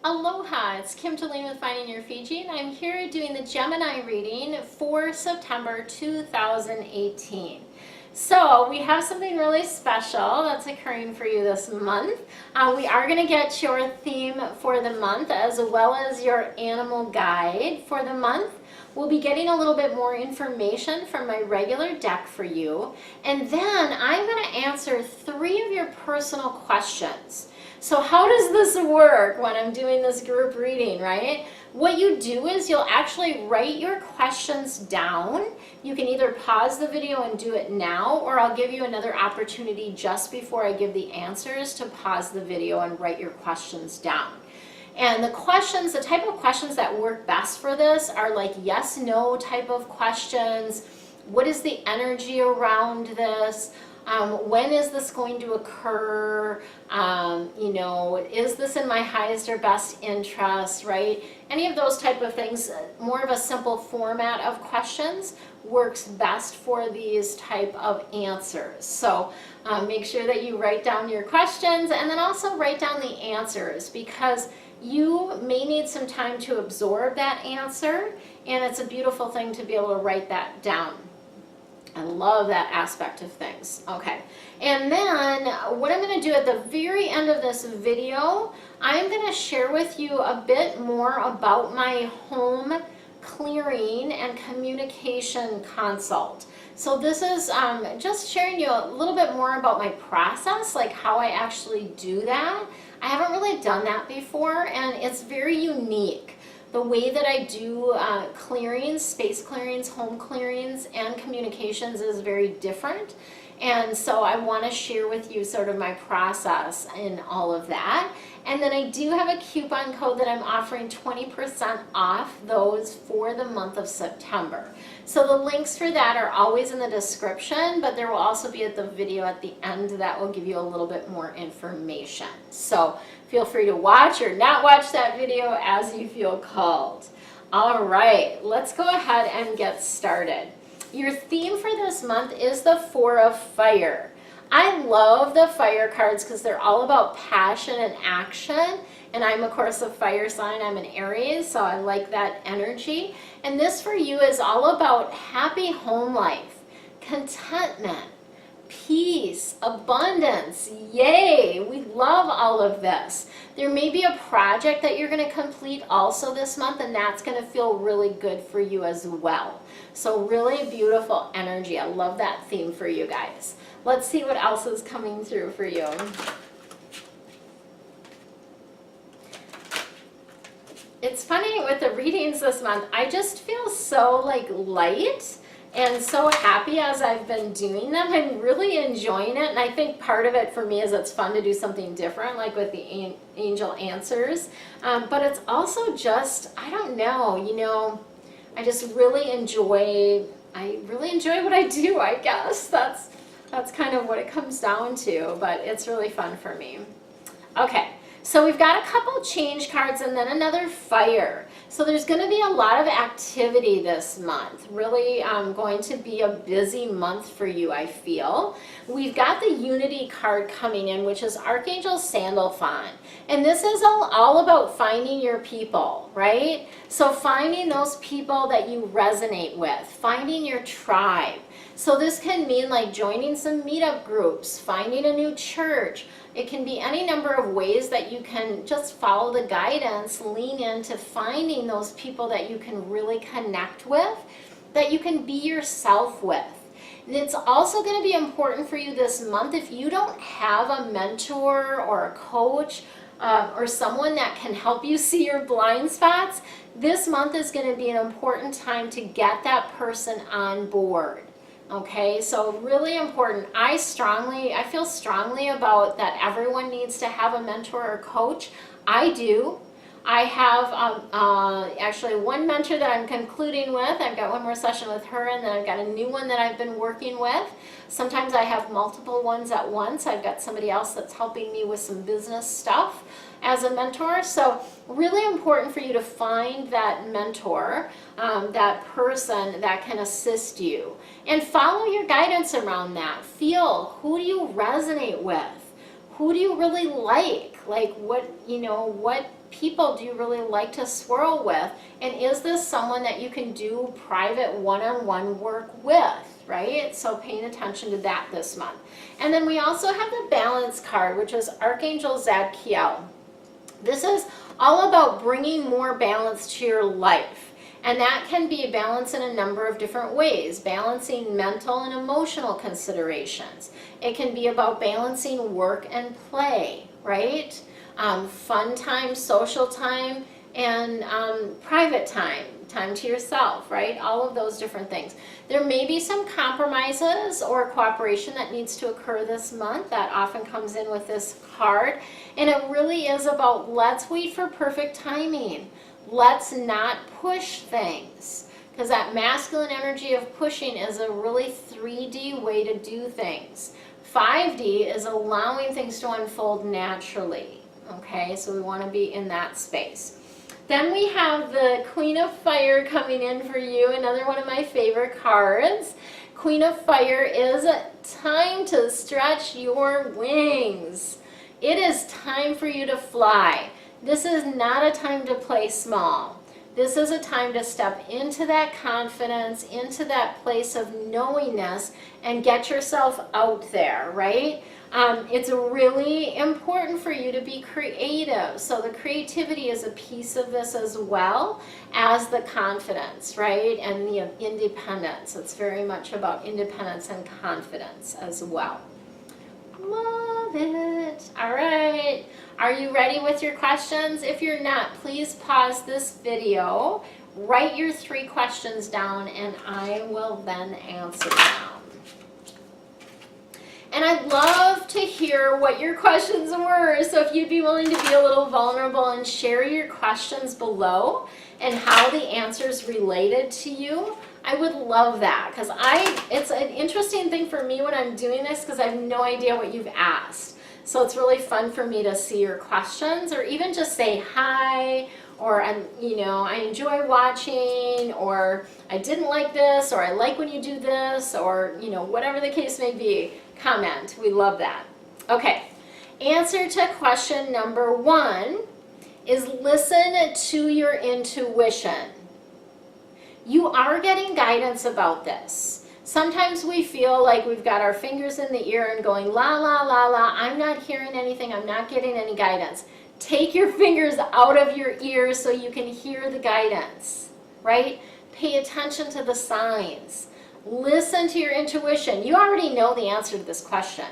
Aloha, it's Kim Deline with Finding Your Fiji, and I'm here doing the Gemini reading for September 2018. So we have something really special that's occurring for you this month. We are going to get your theme for the month as well as your animal guide for the month. We'll be getting a little bit more information from my regular deck for you, and then I'm going to answer 3 of your personal questions. So how does this work when I'm doing this group reading, right? What you do is you'll actually write your questions down. You can either pause the video and do it now, or I'll give you another opportunity just before I give the answers to pause the video and write your questions down. And the questions, the type of questions that work best for this are like yes, no type of questions. What is the energy around this? When is this going to occur? Is this in my highest or best interest, right? Any of those type of things, more of a simple format of questions works best for these type of answers. So make sure that you write down your questions and then also write down the answers, because you may need some time to absorb that answer, and it's a beautiful thing to be able to write that down. I love that aspect of things. Okay, and then what I'm going to do at the very end of this video, I'm going to share with you a bit more about my home clearing and communication consult. So this is just sharing you a little bit more about my process, like how I actually do that. I haven't really done that before, and it's very unique. The way that I do clearings, space clearings, home clearings, and communications is very different. And so I want to share with you sort of my process in all of that. And then I do have a coupon code that I'm offering 20% off those for the month of September. So the links for that are always in the description, but there will also be at the video at the end that will give you a little bit more information. So feel free to watch or not watch that video as you feel called. All right, let's go ahead and get started. Your theme for this month is the 4 of Fire. I love the fire cards because they're all about passion and action. And I'm, of course, a fire sign. I'm an Aries, so I like that energy. And this for you is all about happy home life, contentment, peace, abundance. Yay! We love all of this. There may be a project that you're going to complete also this month, and that's going to feel really good for you as well. So really beautiful energy. I love that theme for you guys. Let's see what else is coming through for you. It's funny with the readings this month, I just feel so light and so happy as I've been doing them. I'm really enjoying it, and I think part of it for me is it's fun to do something different, like with the angel answers. But it's also just, I don't know, I just really enjoy, what I do, I guess. That's kind of what it comes down to, but it's really fun for me. Okay, so we've got a couple change cards and then another fire. So there's going to be a lot of activity this month. Really going to be a busy month for you, I feel. We've got the Unity card coming in, which is Archangel Sandalphon. And this is all about finding your people, right? So finding those people that you resonate with, finding your tribe. So this can mean like joining some meetup groups, finding a new church. It can be any number of ways that you can just follow the guidance, lean into finding those people that you can really connect with, that you can be yourself with. And it's also going to be important for you this month if you don't have a mentor or a coach or someone that can help you see your blind spots. This month is going to be an important time to get that person on board. Okay, so really important. I feel strongly about that everyone needs to have a mentor or coach. I do. I have actually one mentor that I'm concluding with. I've got one more session with her, and then I've got a new one that I've been working with. Sometimes I have multiple ones at once. I've got somebody else that's helping me with some business stuff as a mentor. So really important for you to find that mentor, that person that can assist you, and follow your guidance around that. Feel, who do you resonate with? Who do you really like? Like what, what people do you really like to swirl with? And is this someone that you can do private one-on-one work with, right? So paying attention to that this month. And then we also have the balance card, which is Archangel Zadkiel. This is all about bringing more balance to your life. And that can be a balance in a number of different ways, balancing mental and emotional considerations. It can be about balancing work and play, right? Fun time, social time, and private time, time to yourself, right? All of those different things. There may be some compromises or cooperation that needs to occur this month. That often comes in with this card. And it really is about, let's wait for perfect timing. Let's not push things, because that masculine energy of pushing is a really 3D way to do things. 5D is allowing things to unfold naturally. Okay, so we want to be in that space. Then we have the Queen of Fire coming in for you, another one of my favorite cards. Queen of Fire is time to stretch your wings. It is time for you to fly. This is not a time to play small. This is a time to step into that confidence, into that place of knowingness, and get yourself out there, right? It's really important for you to be creative. So the creativity is a piece of this as well as the confidence, right? And the independence. It's very much about independence and confidence as well. Love it. All right. Are you ready with your questions? If you're not, please pause this video, write your 3 questions down, and I will then answer them. And I'd love to hear what your questions were. So if you'd be willing to be a little vulnerable and share your questions below and how the answers related to you, I would love that, because it's an interesting thing for me when I'm doing this, because I have no idea what you've asked. So it's really fun for me to see your questions, or even just say hi, or I enjoy watching, or I didn't like this, or I like when you do this, or whatever the case may be. Comment. We love that. Okay. Answer to question number 1 is listen to your intuition. You are getting guidance about this. Sometimes we feel like we've got our fingers in the ear and going, la, la, la, la, I'm not hearing anything, I'm not getting any guidance. Take your fingers out of your ears so you can hear the guidance, right? Pay attention to the signs. Listen to your intuition. You already know the answer to this question.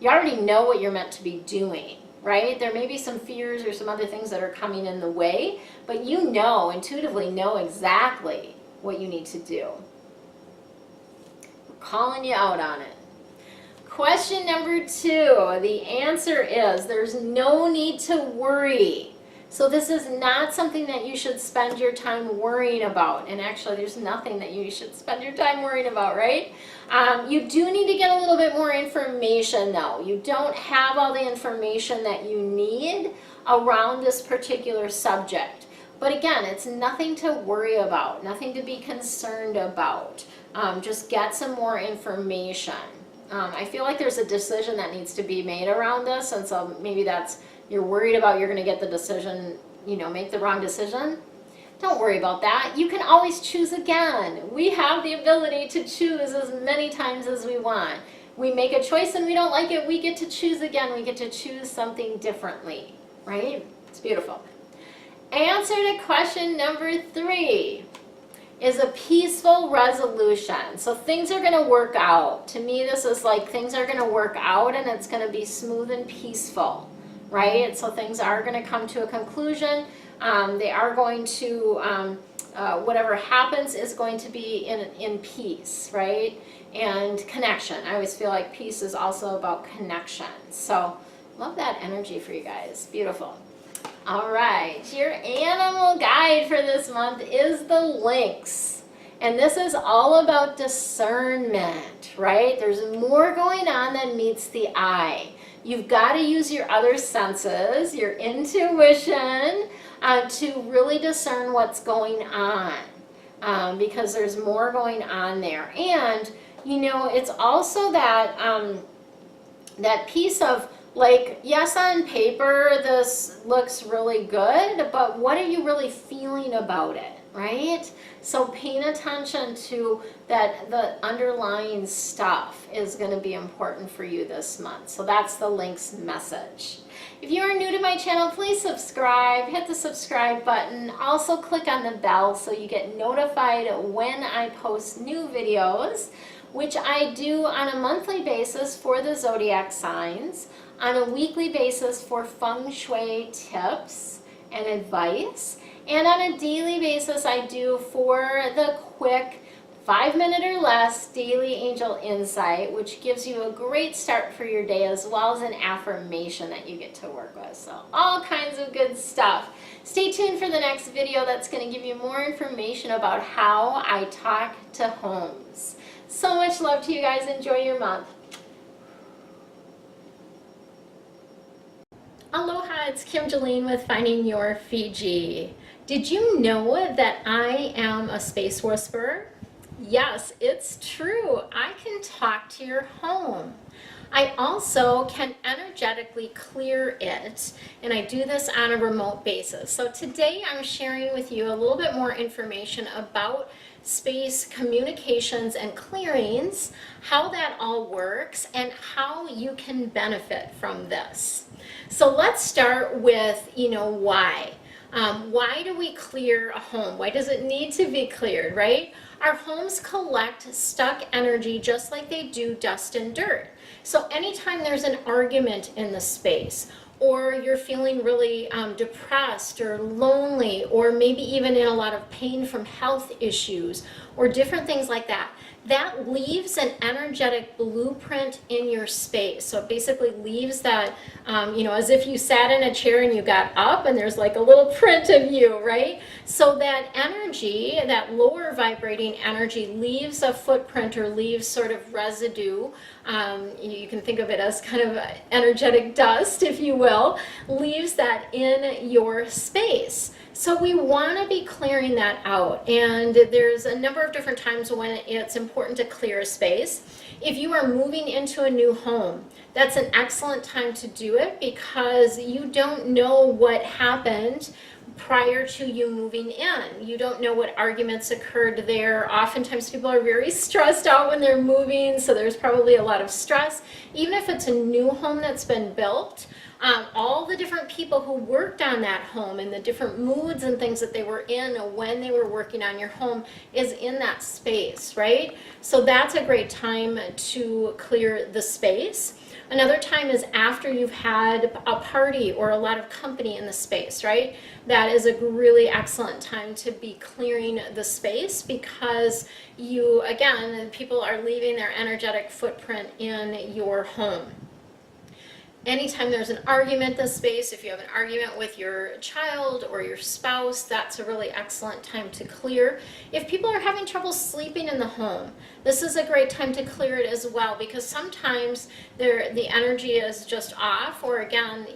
You already know what you're meant to be doing, right? There may be some fears or some other things that are coming in the way, but you intuitively know exactly what you need to do. Calling you out on it. Question number 2, the answer is there's no need to worry. So this is not something that you should spend your time worrying about. And actually, there's nothing that you should spend your time worrying about, right? You do need to get a little bit more information, though. You don't have all the information that you need around this particular subject. But again, it's nothing to worry about, nothing to be concerned about. Just get some more information. I feel like there's a decision that needs to be made around this, and so maybe you're worried about you're going to get the decision, make the wrong decision. Don't worry about that. You can always choose again. We have the ability to choose as many times as we want. We make a choice and we don't like it, we get to choose again. We get to choose something differently, right? It's beautiful. Answer to question number 3 is a peaceful resolution. So things are going to work out. To me, this is like things are going to work out and it's going to be smooth and peaceful, right? So things are going to come to a conclusion. They are going to, whatever happens is going to be in peace, right? And connection. I always feel like peace is also about connection. So love that energy for you guys. Beautiful. All right, your animal guide for this month is the lynx. And this is all about discernment, right? There's more going on than meets the eye. You've got to use your other senses, your intuition, to really discern what's going on, because there's more going on there. And, it's also that, that piece of Like, yes, on paper, this looks really good, but what are you really feeling about it, right? So paying attention to that, the underlying stuff is going to be important for you this month. So that's the links message. If you are new to my channel, please subscribe, hit the subscribe button. Also click on the bell so you get notified when I post new videos, which I do on a monthly basis for the zodiac signs, on a weekly basis for feng shui tips and advice, and on a daily basis I do for the quick 5-minute or less daily angel insight, which gives you a great start for your day, as well as an affirmation that you get to work with. So all kinds of good stuff. Stay tuned for the next video that's going to give you more information about how I talk to homes. So much love to you guys. Enjoy your month. Aloha, it's Kim Jolene with Finding Your Fiji. Did you know that I am a space whisperer? Yes, it's true. I can talk to your home. I also can energetically clear it, and I do this on a remote basis. So today I'm sharing with you a little bit more information about space communications and clearings, how that all works, and how you can benefit from this. So let's start with, why. Why do we clear a home? Why does it need to be cleared, right? Our homes collect stuck energy just like they do dust and dirt. So anytime there's an argument in the space, or you're feeling really depressed or lonely, or maybe even in a lot of pain from health issues or different things like that, that leaves an energetic blueprint in your space. So it basically leaves that, as if you sat in a chair and you got up and there's like a little print of you, right? So that energy, that lower vibrating energy, leaves a footprint or leaves sort of residue. You can think of it as kind of energetic dust, if you will, leaves that in your space. So we want to be clearing that out, and there's a number of different times when it's important to clear a space. If you are moving into a new home, that's an excellent time to do it, because you don't know what happened prior to you moving in. You don't know what arguments occurred there. Oftentimes people are very stressed out when they're moving, so there's probably a lot of stress. Even if it's a new home that's been built, all the different people who worked on that home and the different moods and things that they were in when they were working on your home is in that space, right? So that's a great time to clear the space. Another time is after you've had a party or a lot of company in the space, right? That is a really excellent time to be clearing the space, because people are leaving their energetic footprint in your home. Anytime there's an argument in the space, if you have an argument with your child or your spouse, that's a really excellent time to clear. If people are having trouble sleeping in the home, this is a great time to clear it as well, because sometimes the energy is just off, or again,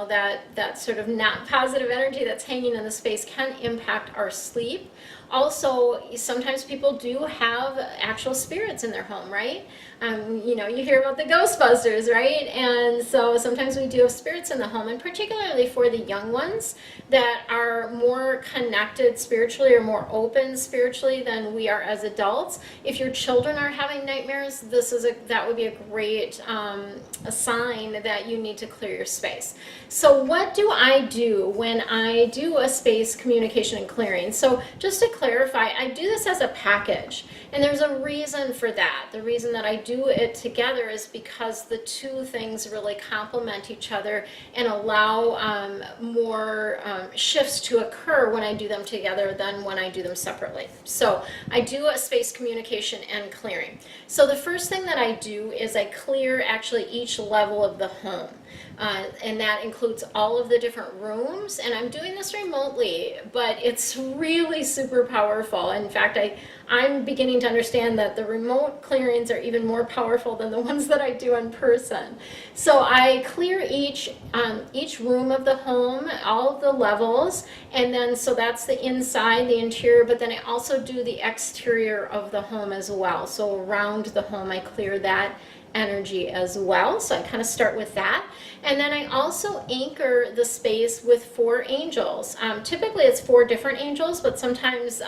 that sort of not positive energy that's hanging in the space can impact our sleep. Also, sometimes people do have actual spirits in their home, right? You hear about the Ghostbusters, right? And so sometimes we do have spirits in the home, and particularly for the young ones that are more connected spiritually or more open spiritually than we are as adults. If your children are having nightmares, that would be a great a sign that you need to clear your space. So what do I do when I do a space communication and clearing? So just to clarify, I do this as a package, and there's a reason for that. The reason that I do it together is because the two things really complement each other and allow more shifts to occur when I do them together than when I do them separately. So I do a space communication and clearing. So the first thing that I do is I clear actually each level of the home. And that includes all of the different rooms, and I'm doing this remotely, but it's really super powerful. In fact, I'm beginning to understand that the remote clearings are even more powerful than the ones that I do in person. So I clear each room of the home, all of the levels, and then so that's the inside, the interior, but then I also do the exterior of the home as well. So around the home I clear that energy as well. So I kind of start with that. And then I also anchor the space with 4 angels. Typically it's 4 different angels, but sometimes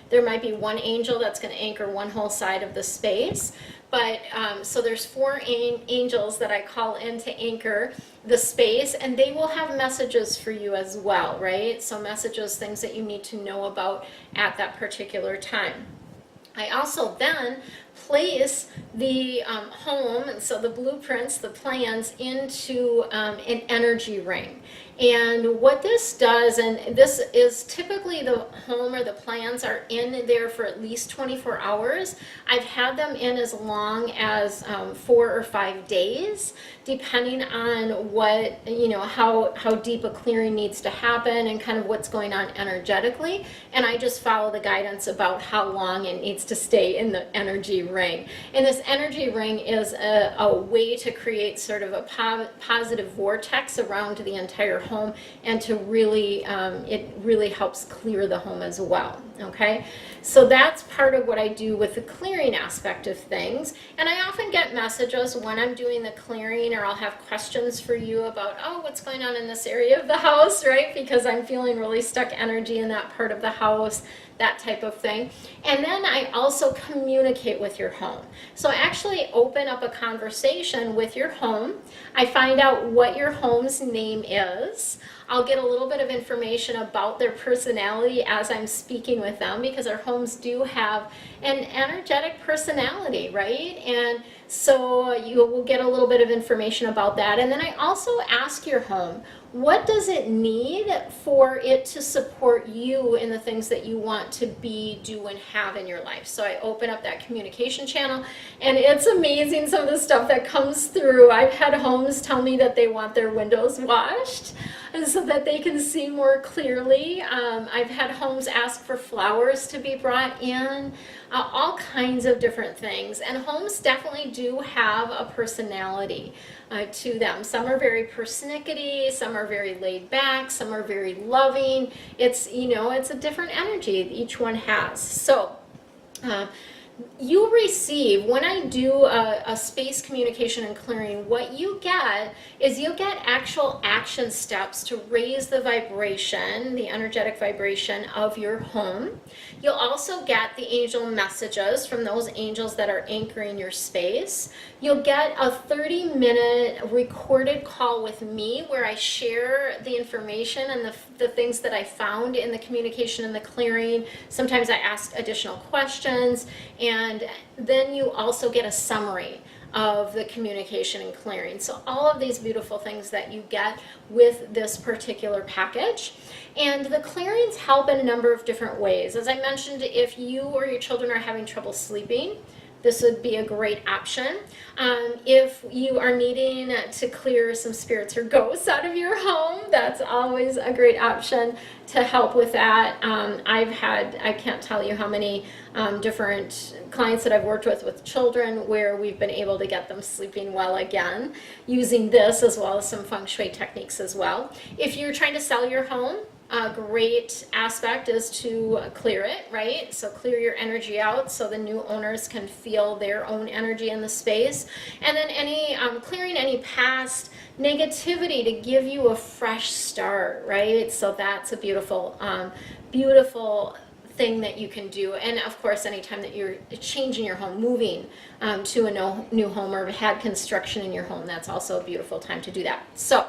there might be one angel that's going to anchor one whole side of the space. But so there's 4 angels that I call in to anchor the space, and they will have messages for you as well, right? So messages, things that you need to know about at that particular time. I also then place the home, so the blueprints, the plans, into an energy ring. And what this does, and this is typically the home or the plans are in there for at least 24 hours. I've had them in as long as 4 or 5 days, depending on what, how deep a clearing needs to happen and kind of what's going on energetically. And I just follow the guidance about how long it needs to stay in the energy ring. And this energy ring is a way to create sort of a positive vortex around the entire home, and to really, it really helps clear the home as well. Okay, so that's part of what I do with the clearing aspect of things. And I often get messages when I'm doing the clearing, or I'll have questions for you about, oh, what's going on in this area of the house, right? Because I'm feeling really stuck energy in that part of the house, that type of thing. And then I also communicate with your home. So I actually open up a conversation with your home. I find out what your home's name is. I'll get a little bit of information about their personality as I'm speaking with them, because our homes do have an energetic personality, right? And so you will get a little bit of information about that. And then I also ask your home, what does it need for it to support you in the things that you want to be, do, and have in your life? So I open up that communication channel, and it's amazing some of the stuff that comes through. I've had homes tell me that they want their windows washed, and so that they can see more clearly. I've had homes ask for flowers to be brought in, all kinds of different things. And homes definitely do have a personality to them. Some are very persnickety, some are very laid back, some are very loving. It's, it's a different energy that each one has. So you receive, when I do a space communication and clearing, what you get is you'll get actual action steps to raise the vibration, the energetic vibration of your home. You'll also get the angel messages from those angels that are anchoring your space. You'll get a 30-minute recorded call with me where I share the information and the things that I found in the communication and the clearing. Sometimes I ask additional questions, and then you also get a summary of the communication and clearing. So all of these beautiful things that you get with this particular package. And the clearings help in a number of different ways. As I mentioned, if you or your children are having trouble sleeping, this would be a great option. If you are needing to clear some spirits or ghosts out of your home, that's always a great option to help with that. I can't tell you how many different clients that I've worked with children where we've been able to get them sleeping well again using this, as well as some feng shui techniques as well. If you're trying to sell your home, a great aspect is to clear it, right? So clear your energy out so the new owners can feel their own energy in the space. And then clearing any past negativity to give you a fresh start, right? So that's a beautiful, beautiful thing that you can do. And of course, anytime that you're changing your home, moving to a new home, or had construction in your home, that's also a beautiful time to do that. So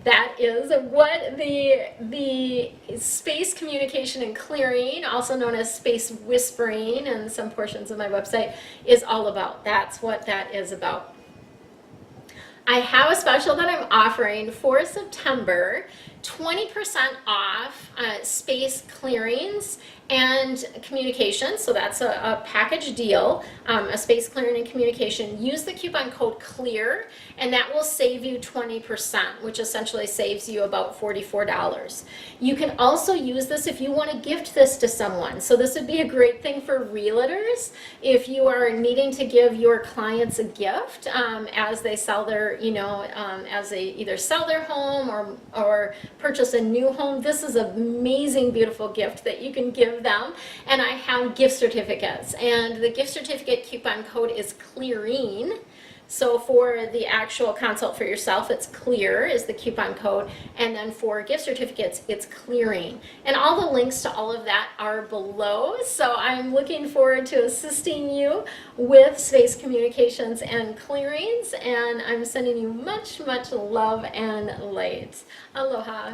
that is what the space communication and clearing, also known as space whispering in some portions of my website, is all about. That's what that is about. I have a special that I'm offering for September, 20% off space clearings and communication. So that's a package deal, a space clearing and communication. Use the coupon code CLEAR, and that will save you 20%, which essentially saves you about $44. You can also use this if you want to gift this to someone. So this would be a great thing for realtors if you are needing to give your clients a gift as they sell their, as they either sell their home or purchase a new home. This is an amazing, beautiful gift that you can give them. And I have gift certificates, and the gift certificate coupon code is CLEARING So for the actual consult for yourself, it's CLEAR is the coupon code, and then for gift certificates, it's CLEARing. And all the links to all of that are below, so I'm looking forward to assisting you with space communications and clearings, and I'm sending you much, much love and light. Aloha.